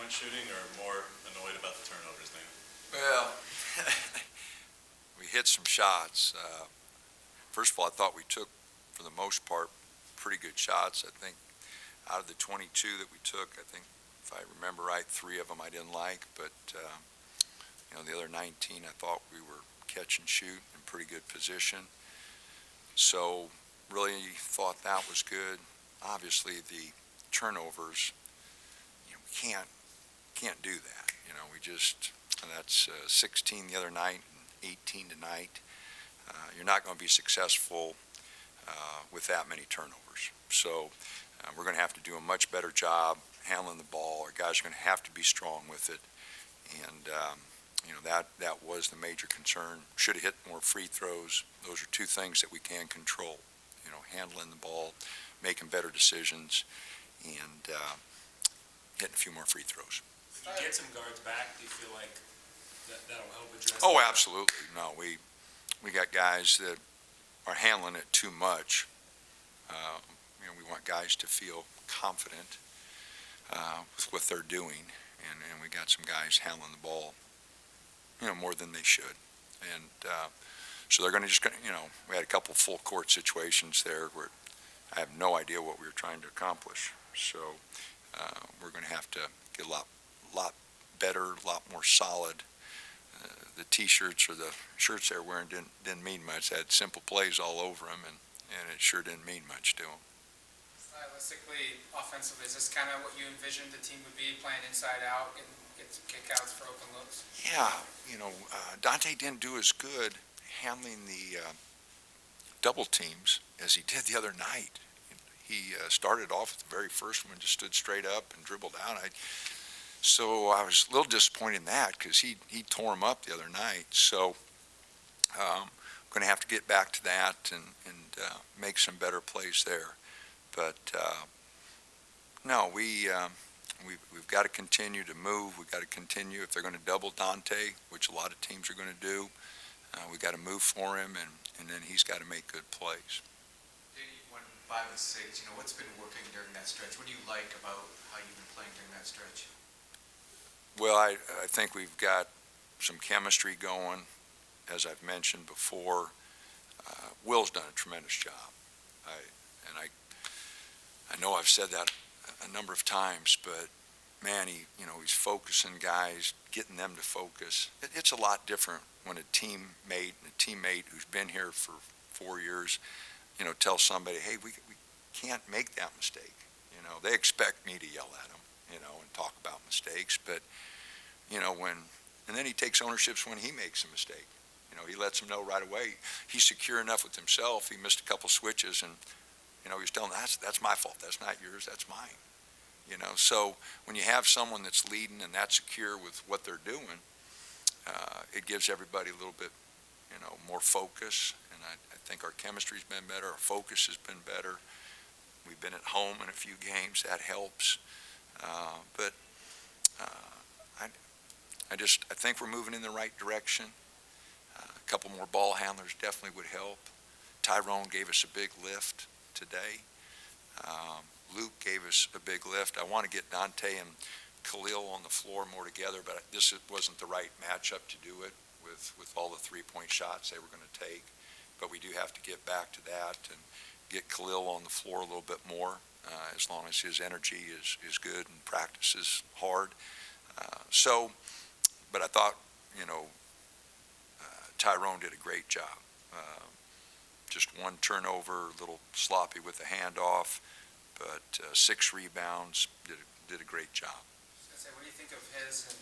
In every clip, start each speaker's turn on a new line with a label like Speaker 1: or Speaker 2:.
Speaker 1: three-point shooting or more annoyed about the turnovers, Dana?
Speaker 2: Well, we hit some shots. First of all, I thought we took, for the most part, pretty good shots. I think out of the 22 that we took, I think, if I remember right, 3 of them I didn't like, but the other 19 I thought we were catch and shoot in pretty good position. So really thought that was good. Obviously the turnovers, we can't do that. We just, and that's 16 the other night and 18 tonight. You're not going to be successful with that many turnovers. So we're going to have to do a much better job handling the ball. Our guys are going to have to be strong with it, and that was the major concern. Should have hit more free throws. Those are 2 things that we can control. Handling the ball, making better decisions, and hitting a few more free throws.
Speaker 3: If you get some guards back, do you feel like that'll help address?
Speaker 2: Oh, absolutely. No, we got guys that are handling it too much. We want guys to feel confident with what they're doing, and we got some guys handling the ball, more than they should. And so they're going to just, we had a couple full court situations there where I have no idea what we were trying to accomplish. So we're going to have to get a lot better, a lot more solid. The T-shirts or the shirts they're wearing didn't mean much. They had simple plays all over them, and it sure didn't mean much to them.
Speaker 4: Stylistically, offensively, is this kind of what you envisioned the team would be, playing inside out, get some kickouts for open looks?
Speaker 2: Yeah, Dante didn't do as good handling the double teams as he did the other night. He started off with the very first one, just stood straight up and dribbled out. So I was a little disappointed in that because he tore him up the other night. So I'm going to have to get back to that and make some better plays there. But no, we've got to continue to move. We've got to continue. If they're going to double Dante, which a lot of teams are going to do, we've got to move for him, and then he's got to make good plays.
Speaker 5: Danny, you went 5 and 6. What's been working during that stretch? What do you like about how you've been playing during that stretch?
Speaker 2: Well, I think we've got some chemistry going, as I've mentioned before. Will's done a tremendous job. I know I've said that a number of times, but man, he's focusing guys, getting them to focus. It's a lot different when a teammate who's been here for 4 years, tells somebody, hey, we can't make that mistake. They expect me to yell at them, and talk about mistakes, but and then he takes ownership when he makes a mistake. He lets them know right away. He's secure enough with himself. He missed a couple switches, and he's telling them, that's my fault. That's not yours. That's mine. So when you have someone that's leading and that's secure with what they're doing, it gives everybody a little bit, more focus. And I think our chemistry's been better. Our focus has been better. We've been at home in a few games. That helps. But I think we're moving in the right direction. A couple more ball handlers definitely would help. Tyrone gave us a big lift today. Luke gave us a big lift. I want to get Dante and Khalil on the floor more together, but this wasn't the right matchup to do it with all the three-point shots they were going to take. But we do have to get back to that and get Khalil on the floor a little bit more, as long as his energy is good and practices hard. But I thought, Tyrone did a great job. Just 1 turnover, a little sloppy with the handoff, but 6 rebounds, did a great job.
Speaker 4: I was going to say, what do you think of his and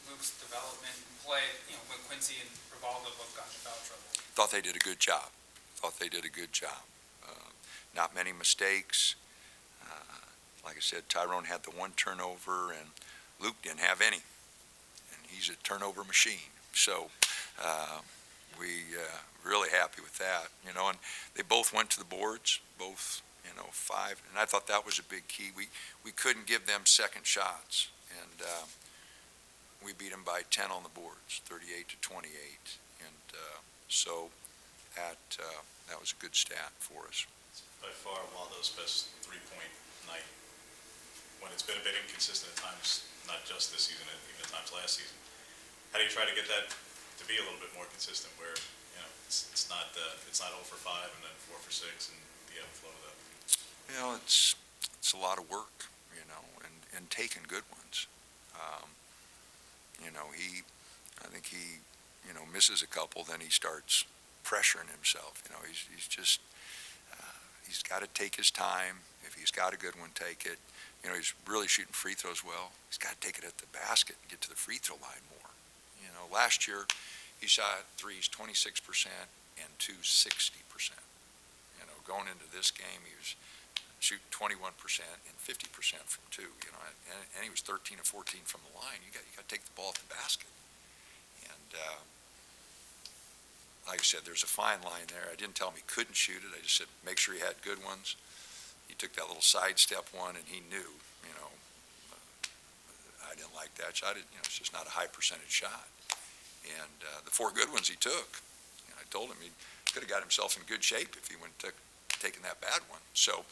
Speaker 4: Luke's development and play, when Quincy and Rivaldo both got in foul trouble?
Speaker 2: Thought they did a good job. Not many mistakes. Like I said, Tyrone had the 1 turnover, and Luke didn't have any. And he's a turnover machine. So we really happy with that, and they both went to the boards, both, 5, and I thought that was a big key. We couldn't give them second shots, and we beat them by 10 on the boards, 38-28, and so that was a good stat for us.
Speaker 1: By far Waldo's best three-point night. When it's been a bit inconsistent at times, not just this season, even at times last season. How do you try to get that to be a little bit more consistent where, it's not 0 for 5 and then 4 for 6 and the ebb and flow of that?
Speaker 2: It's a lot of work, and taking good ones. I think he misses a couple, then he starts pressuring himself. He's got to take his time. If he's got a good one, take it. He's really shooting free throws well. He's got to take it at the basket and get to the free throw line more. Last year he shot threes 26% and twos 60%. Going into this game he was shooting 21% and 50% from two. And he was 13 of 14 from the line. You got to take the ball at the basket. And like I said, there's a fine line there. I didn't tell him he couldn't shoot it. I just said make sure he had good ones. He took that little sidestep one, and he knew. I didn't like that shot. It's just not a high percentage shot. And the 4 good ones he took, I told him he could have got himself in good shape if he wouldn't taken that bad one. So,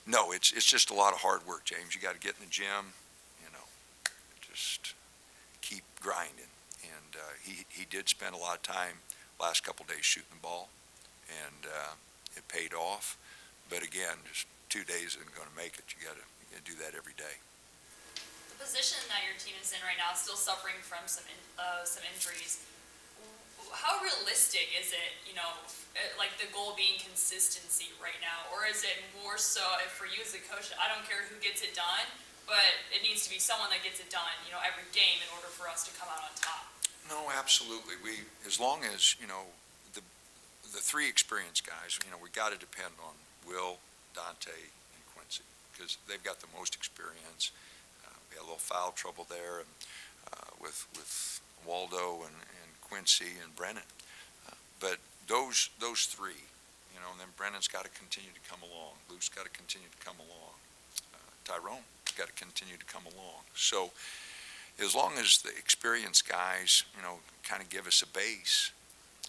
Speaker 2: no, it's just a lot of hard work, James. You got to get in the gym, just keep grinding. And he did spend a lot of time last couple days shooting the ball, and it paid off. But again, just 2 days isn't going to make it. You got to do that every day.
Speaker 6: The position that your team is in right now is still suffering from some injuries. How realistic is it, like the goal being consistency right now? Or is it more so, for you as a coach, I don't care who gets it done, but it needs to be someone that gets it done, every game in order for us to come out on top?
Speaker 2: No, absolutely. As long as, the 3 experienced guys, we got to depend on Will, Dante, and Quincy, because they've got the most experience. We had a little foul trouble there, and with Waldo and Quincy and Brennan. But those 3, and then Brennan's got to continue to come along. Luke's got to continue to come along. Tyrone's got to continue to come along. So as long as the experienced guys, kind of give us a base,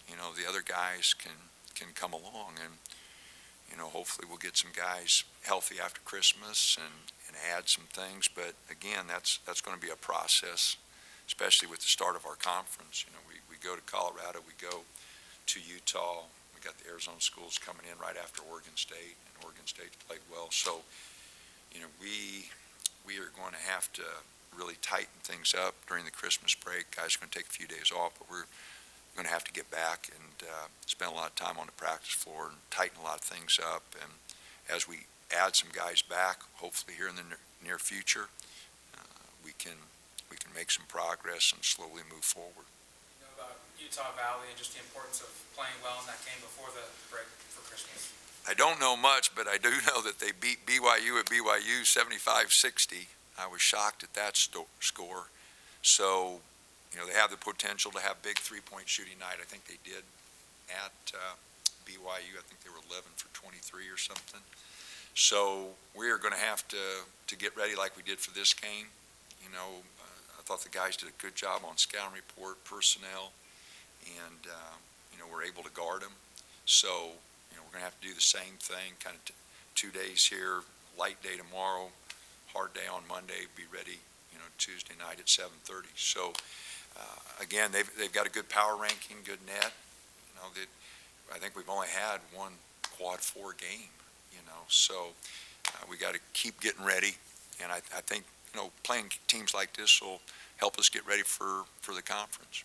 Speaker 2: the other guys can come along, and hopefully we'll get some guys healthy after Christmas and add some things. But again, that's going to be a process, especially with the start of our conference. We go to Colorado, we go to Utah, we got the Arizona schools coming in right after Oregon State, and Oregon State played well. So we are going to have to really tighten things up during the Christmas break. Guys are going to take a few days off, but we're going to have to get back and spend a lot of time on the practice floor and tighten a lot of things up. And as we add some guys back, hopefully here in the near future, we can make some progress and slowly move forward.
Speaker 4: About Utah Valley and just the importance of playing well in that game before the break for Christmas.
Speaker 2: I don't know much, but I do know that they beat BYU at BYU 75-60. I was shocked at that score. So, they have the potential to have big three-point shooting night. I think they did at BYU. I think they were 11 for 23 or something. So we are going to have to get ready like we did for this game. I thought the guys did a good job on scouting report, personnel, and we're able to guard them. So we're going to have to do the same thing. Kind of 2 days here, light day tomorrow, hard day on Monday. Be ready, Tuesday night at 7:30. So. Again, they've got a good power ranking, good net. I think we've only had one quad 4 game. So we got to keep getting ready. And I think playing teams like this will help us get ready for the conference.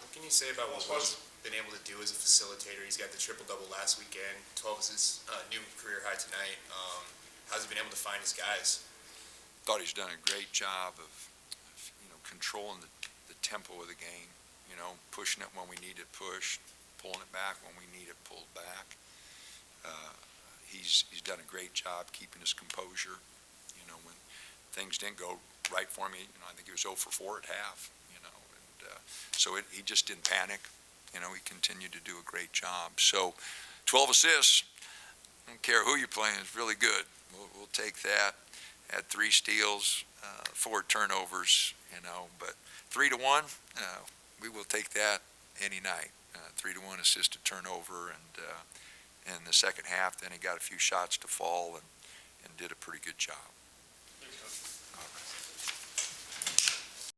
Speaker 7: What can you say about what Will's been able to do as a facilitator? He's got the triple-double last weekend. 12 is his new career high tonight. How's he been able to find his guys?
Speaker 2: Thought he's done a great job of controlling the tempo of the game, pushing it when we need it pushed, pulling it back when we need it pulled back. He's done a great job keeping his composure. When things didn't go right for me, I think he was 0 for 4 at half. So he just didn't panic. He continued to do a great job. So 12 assists. I don't care who you're playing. It's really good. We'll take that. Had 3 steals, 4 turnovers. But 3-to-1, we will take that any night. 3-to-1 assist to turnover, and in the second half, then he got a few shots to fall and did a pretty good job.